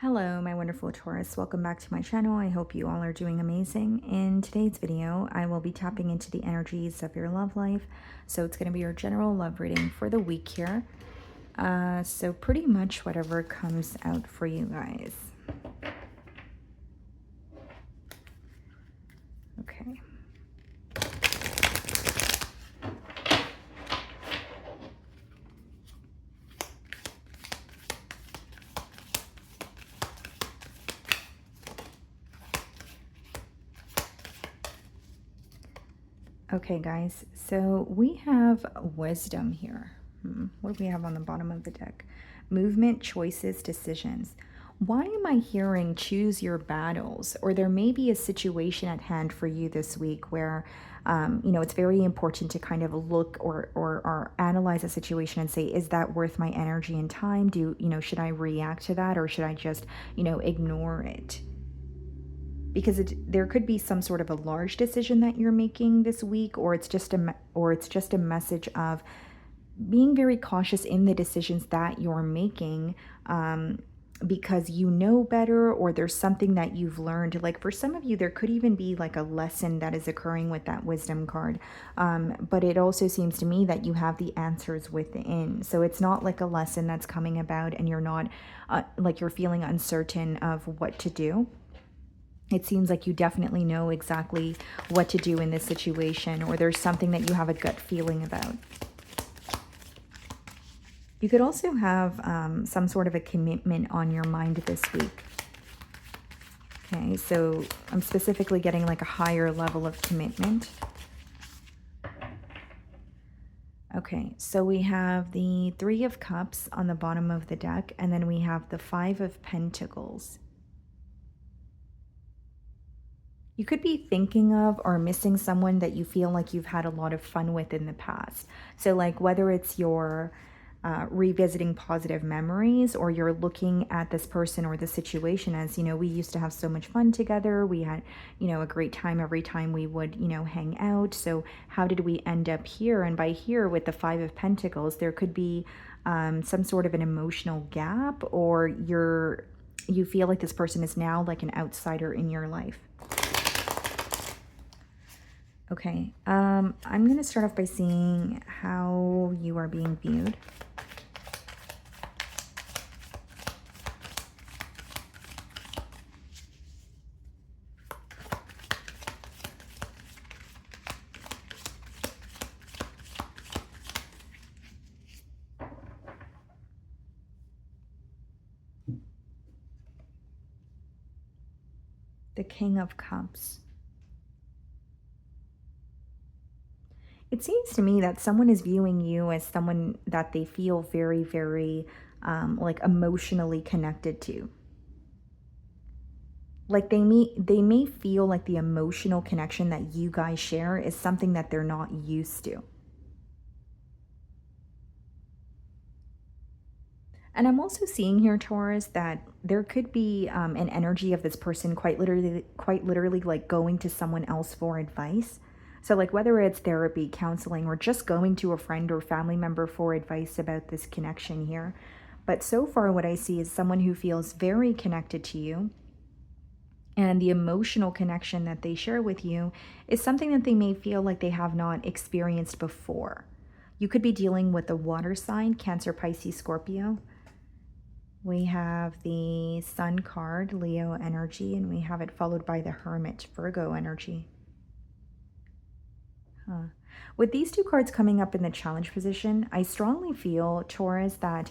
Hello, my wonderful Taurus. Welcome back to my channel. I hope you all are doing amazing. In today's video, I will be tapping into the energies of your love life. So it's going to be your general love reading for the week here. So pretty much whatever comes out for you guys. Okay. Okay, guys, so we have wisdom here. What do we have on the bottom of the deck? Movement, choices, decisions. Why am I hearing choose your battles? Or there may be a situation at hand for you this week where, it's very important to kind of look or analyze a situation and say, is that worth my energy and time? Should I react to that, or should I just, ignore it? Because there could be some sort of a large decision that you're making this week, or it's just a message of being very cautious in the decisions that you're making, because you know better, or there's something that you've learned. Like for some of you, there could even be like a lesson that is occurring with that wisdom card, but it also seems to me that you have the answers within. So it's not like a lesson that's coming about and you're not like you're feeling uncertain of what to do. It seems like you definitely know exactly what to do in this situation, or there's something that you have a gut feeling about. You could also have some sort of a commitment on your mind this week. Okay, so I'm specifically getting like a higher level of commitment. Okay, so we have the Three of Cups on the bottom of the deck, and then we have the Five of Pentacles. You could be thinking of or missing someone that you feel like you've had a lot of fun with in the past. So like whether it's your revisiting positive memories, or you're looking at this person or the situation as, we used to have so much fun together. We had, a great time every time we would, hang out. So how did we end up here? And by here with the Five of Pentacles, there could be some sort of an emotional gap, or you feel like this person is now like an outsider in your life. Okay, I'm going to start off by seeing how you are being viewed. The King of Cups. It seems to me that someone is viewing you as someone that they feel very, very like emotionally connected to. Like they may feel like the emotional connection that you guys share is something that they're not used to. And I'm also seeing here, Taurus, that there could be an energy of this person quite literally like going to someone else for advice. So like whether it's therapy, counseling, or just going to a friend or family member for advice about this connection here. But so far what I see is someone who feels very connected to you. And the emotional connection that they share with you is something that they may feel like they have not experienced before. You could be dealing with a water sign, Cancer, Pisces, Scorpio. We have the Sun card, Leo energy, and we have it followed by the Hermit, Virgo energy. With these two cards coming up in the challenge position, I strongly feel, Taurus, that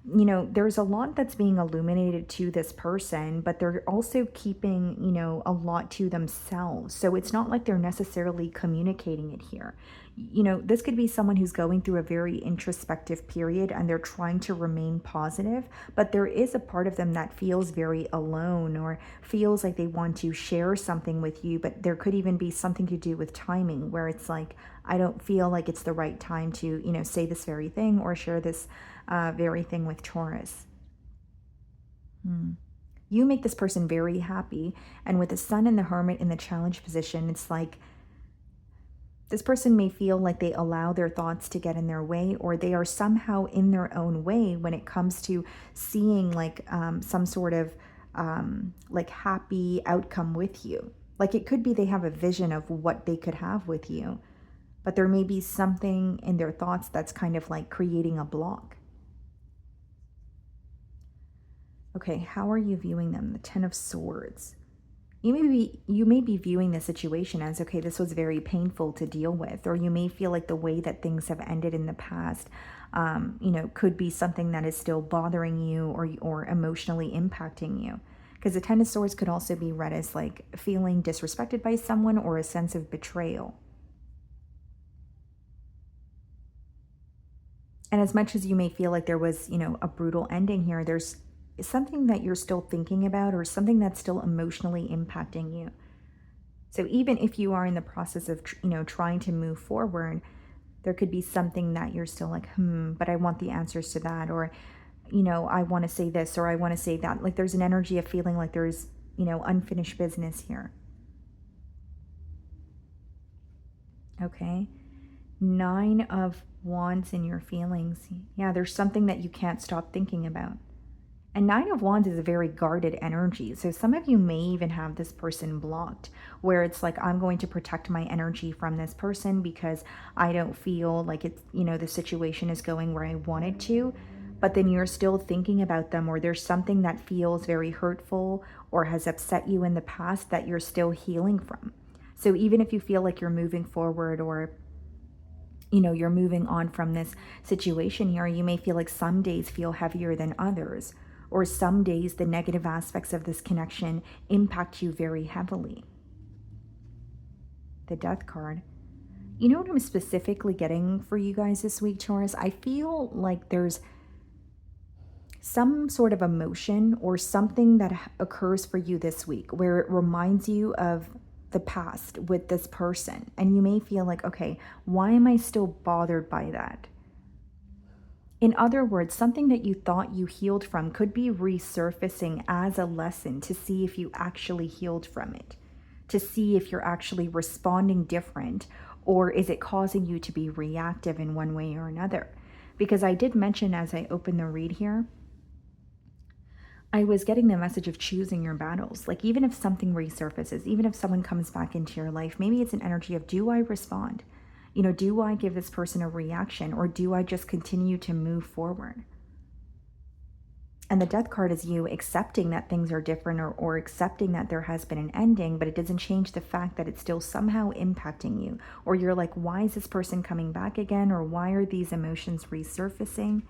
there's a lot that's being illuminated to this person, but they're also keeping, a lot to themselves. So it's not like they're necessarily communicating it here. This could be someone who's going through a very introspective period and they're trying to remain positive, but there is a part of them that feels very alone, or feels like they want to share something with you, but there could even be something to do with timing, where it's like, I don't feel like it's the right time to, say this very thing or share this very thing with Taurus. You make this person very happy. And with the Sun and the Hermit in the challenge position, it's like this person may feel like they allow their thoughts to get in their way, or they are somehow in their own way when it comes to seeing like some sort of like happy outcome with you. Like it could be they have a vision of what they could have with you, but there may be something in their thoughts that's kind of like creating a block. Okay, how are you viewing them? The Ten of Swords. You may be viewing the situation as, okay, this was very painful to deal with, or you may feel like the way that things have ended in the past, could be something that is still bothering you or emotionally impacting you. Because the Ten of Swords could also be read as like feeling disrespected by someone or a sense of betrayal. And as much as you may feel like there was, a brutal ending here, there's something that you're still thinking about or something that's still emotionally impacting you. So even if you are in the process of, trying to move forward, there could be something that you're still like, but I want the answers to that, or, I want to say this, or I want to say that. Like there's an energy of feeling like there's, unfinished business here. Okay. Nine of Wands in your feelings. Yeah, there's something that you can't stop thinking about. And Nine of Wands is a very guarded energy. So some of you may even have this person blocked, where it's like, I'm going to protect my energy from this person because I don't feel like it's, the situation is going where I want it to. But then you're still thinking about them, or there's something that feels very hurtful or has upset you in the past that you're still healing from. So even if you feel like you're moving forward, or you're moving on from this situation here, you may feel like some days feel heavier than others, or some days the negative aspects of this connection impact you very heavily. The Death card. You know what I'm specifically getting for you guys this week, Taurus? I feel like there's some sort of emotion or something that occurs for you this week where it reminds you of the past with this person. And you may feel like, okay, why am I still bothered by that? In other words, something that you thought you healed from could be resurfacing as a lesson to see if you actually healed from it, to see if you're actually responding different, or is it causing you to be reactive in one way or another? Because I did mention as I opened the read here, I was getting the message of choosing your battles. Like even if something resurfaces, even if someone comes back into your life, maybe it's an energy of, do I respond? Do I give this person a reaction, or do I just continue to move forward? And the Death card is you accepting that things are different, or accepting that there has been an ending, but it doesn't change the fact that it's still somehow impacting you. Or you're like, why is this person coming back again? Or why are these emotions resurfacing?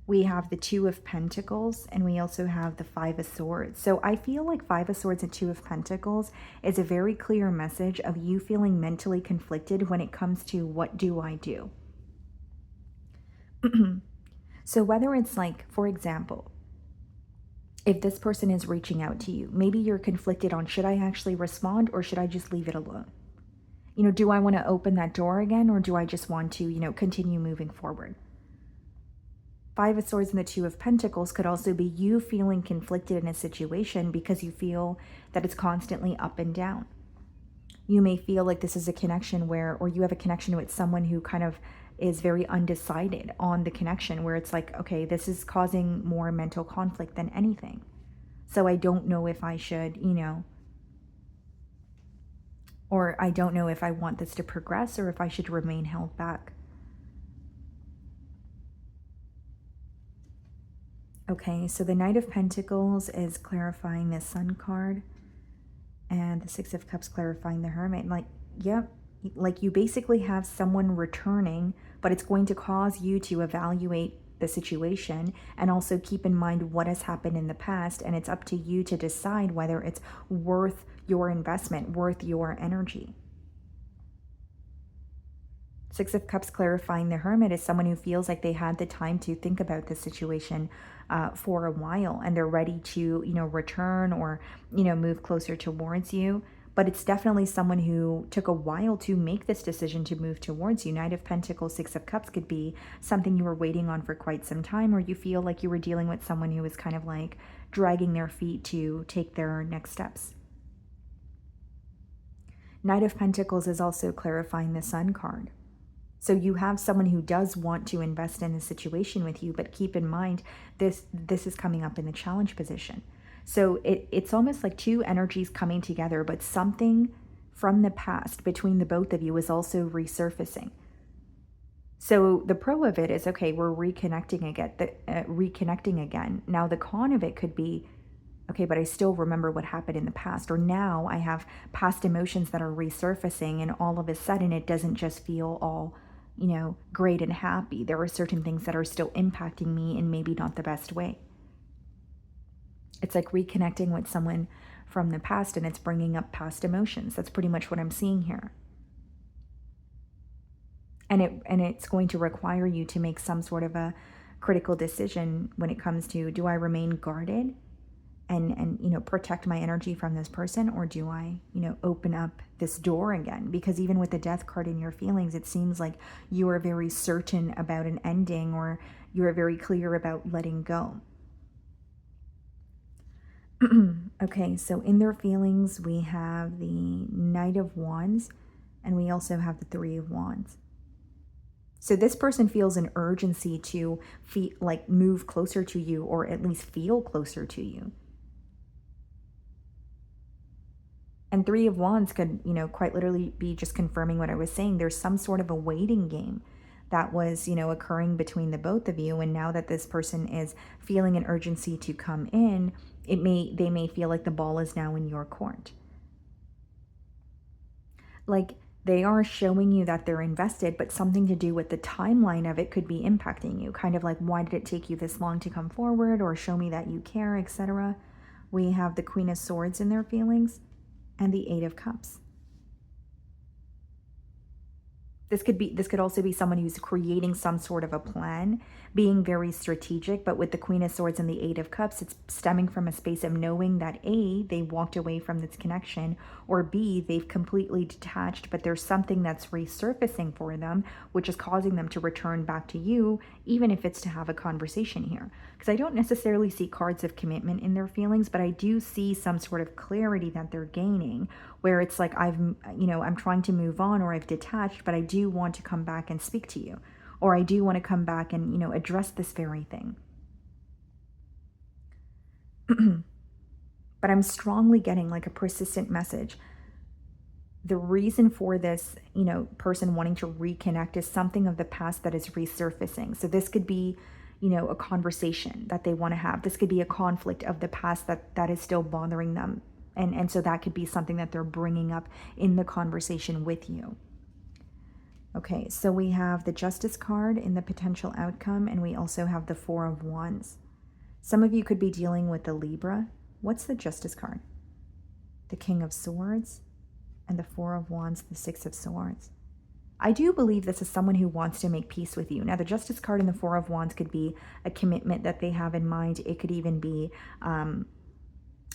We have the Two of Pentacles, and we also have the Five of Swords. So I feel like Five of Swords and Two of Pentacles is a very clear message of you feeling mentally conflicted when it comes to, what do I do? So whether it's like, for example, if this person is reaching out to you, maybe you're conflicted on, should I actually respond or should I just leave it alone? Do I want to open that door again, or do I just want to, continue moving forward? Five of Swords and the Two of Pentacles could also be you feeling conflicted in a situation because you feel that it's constantly up and down. You may feel like this is a connection where, or you have a connection with someone who kind of is very undecided on the connection, where it's like, okay, this is causing more mental conflict than anything. So I don't know if I should, or I don't know if I want this to progress or if I should remain held back. Okay, so the Knight of Pentacles is clarifying the Sun card, and the Six of Cups clarifying the Hermit. Like, yep, like you basically have someone returning, but it's going to cause you to evaluate the situation and also keep in mind what has happened in the past, and it's up to you to decide whether it's worth your investment, worth your energy. Six of Cups clarifying the Hermit is someone who feels like they had the time to think about the situation for a while, and they're ready to, return or, move closer towards you. But it's definitely someone who took a while to make this decision to move towards you. Knight of Pentacles, Six of Cups could be something you were waiting on for quite some time, or you feel like you were dealing with someone who was kind of like dragging their feet to take their next steps. Knight of Pentacles is also clarifying the Sun card. So you have someone who does want to invest in a situation with you, but keep in mind, this is coming up in the challenge position. So it's almost like two energies coming together, but something from the past between the both of you is also resurfacing. So the pro of it is, okay, we're reconnecting again. Reconnecting again. Now the con of it could be, okay, but I still remember what happened in the past, or now I have past emotions that are resurfacing, and all of a sudden it doesn't just feel all, great and happy. There are certain things that are still impacting me in maybe not the best way. It's like reconnecting with someone from the past, and it's bringing up past emotions. That's pretty much what I'm seeing here. And it's going to require you to make some sort of a critical decision when it comes to, do I remain guarded and protect my energy from this person, or do I open up this door again? Because even with the death card in your feelings, it seems like you are very certain about an ending, or you are very clear about letting go. Okay, so in their feelings we have the Knight of Wands, and we also have the Three of Wands. So this person feels an urgency to move closer to you, or at least feel closer to you. And Three of Wands could, quite literally be just confirming what I was saying. There's some sort of a waiting game that was, occurring between the both of you. And now that this person is feeling an urgency to come in, they may feel like the ball is now in your court. Like, they are showing you that they're invested, but something to do with the timeline of it could be impacting you. Kind of like, why did it take you this long to come forward, or show me that you care, etc. We have the Queen of Swords in their feelings, and the Eight of Cups. This could also be someone who's creating some sort of a plan, being very strategic, but with the Queen of Swords and the Eight of Cups, it's stemming from a space of knowing that A, they walked away from this connection, or B, they've completely detached, but there's something that's resurfacing for them, which is causing them to return back to you, even if it's to have a conversation here. Because I don't necessarily see cards of commitment in their feelings, but I do see some sort of clarity that they're gaining, where it's like, I'm trying to move on, or I've detached, but I do want to come back and speak to you, or I do want to come back and address this very thing. But I'm strongly getting like a persistent message. The reason for this person wanting to reconnect is something of the past that is resurfacing. So this could be a conversation that they want to have. This could be a conflict of the past that is still bothering them. And so that could be something that they're bringing up in the conversation with you. Okay, so we have the Justice card in the potential outcome, and we also have the Four of Wands. Some of you could be dealing with the Libra. What's the Justice card? The King of Swords, and the Four of Wands, the Six of Swords. I do believe this is someone who wants to make peace with you. Now, the Justice card and the Four of Wands could be a commitment that they have in mind. It could even be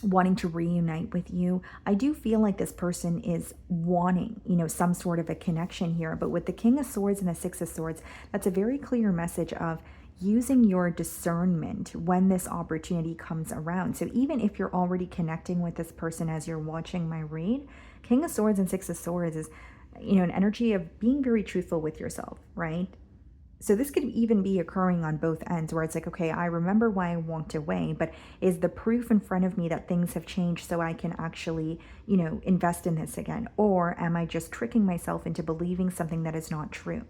wanting to reunite with you. I do feel like this person is wanting, some sort of a connection here. But with the King of Swords and the Six of Swords, that's a very clear message of using your discernment when this opportunity comes around. So even if you're already connecting with this person as you're watching my read, King of Swords and Six of Swords is, an energy of being very truthful with yourself, right? So this could even be occurring on both ends, where it's like, okay, I remember why I walked away, but is the proof in front of me that things have changed so I can actually, invest in this again? Or am I just tricking myself into believing something that is not true?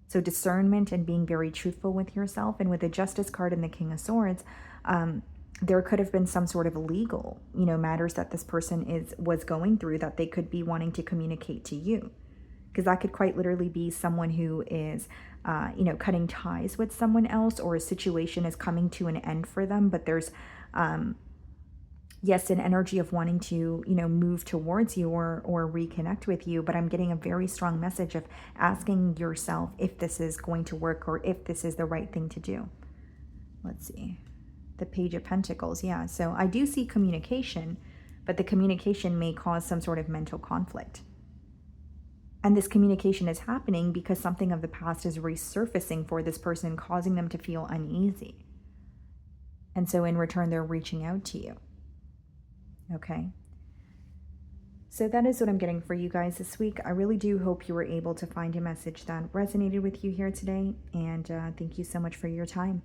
So discernment and being very truthful with yourself. And with the Justice card and the King of Swords, there could have been some sort of legal, matters that this person was going through that they could be wanting to communicate to you. Because that could quite literally be someone who is, cutting ties with someone else, or a situation is coming to an end for them. But there's, yes, an energy of wanting to, move towards you or reconnect with you. But I'm getting a very strong message of asking yourself if this is going to work, or if this is the right thing to do. Let's see. The Page of Pentacles. Yeah. So I do see communication, but the communication may cause some sort of mental conflict. And this communication is happening because something of the past is resurfacing for this person, causing them to feel uneasy. And so in return, they're reaching out to you. Okay. So that is what I'm getting for you guys this week. I really do hope you were able to find a message that resonated with you here today. And thank you so much for your time.